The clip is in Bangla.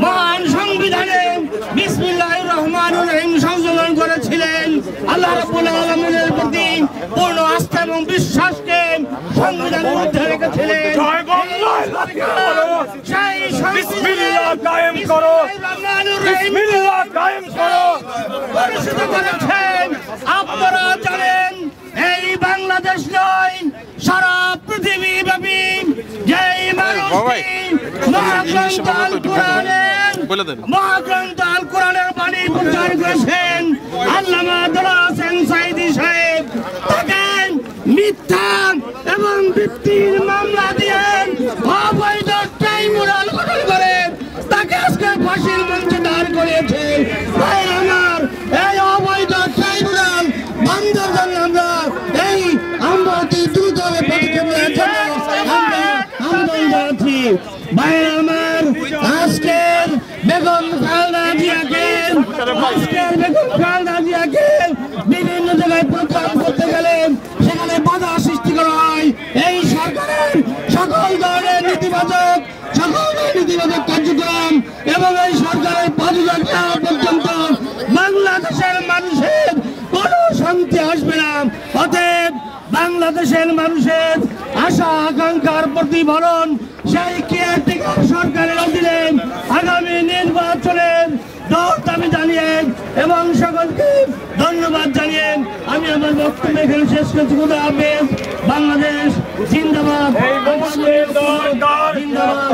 মহান সংবিধানে বিসমিল্লাহির রহমানির রহিম সংশোধন করেছিলেন। আল্লাহ রাব্বুল আলামিনের প্রতি পূর্ণ আস্থা এবং বিশ্বাসকে সংবিধানের মধ্যে রেখেছিলেন। বিসমিল্লাহ কায়েম করো, বিসমিল্লাহ কায়েম করো করেছেন। আপনারা জানেন এই বাংলাদেশ নয়, সারা পৃথিবী ব্যাপী যেই মানুষটি মহাগ্রন্থ আল কোরআনের বাণী প্রচার করেছেন আল্লামা দেলোয়ার হোসেন সাঈদী সাহেব, তাকে মিথ্যা এবং ভিত্তির মামলা দিয়ে অবৈধ ট্রাইব্যুনাল গঠন করে তাকে আজকে ফাঁসির মঞ্চে দাঁড় করিয়েছে। তাই আমার এই অবৈধ ট্রাইব্যুনাল বন্ধের জন্য আমরা অতি দ্রুত পদক্ষেপ নেওয়ার জন্য আন্দোলন জানাচ্ছি। ভাই আমার আজকের বেগম খালেদা জিয়াকে বিভিন্ন জায়গায় প্রচার করতে গেলে সেখানে বাধা সৃষ্টি করা হয়। এই সরকারের সকল ধরনের নেতিবাচক কার্যক্রম এবং এই সরকারের পদত্যাগ করা পর্যন্ত বাংলাদেশের মানুষের কোনো শান্তি আসবে না। অতএব বাংলাদেশের মানুষের আশা আকাঙ্ক্ষার প্রতিফলন সেই কেয়ারটেকার সরকারের অধীনে আগামী নির্বাচনের দাবি জানিয়ে এবং সকলকে ধন্যবাদ জানিয়ে আমি আমার বক্তব্য এখানে শেষ করছি। খুদা হাফেজ। বাংলাদেশ জিন্দাবাদ, জিন্দাবাদ, জিন্দাবাদ।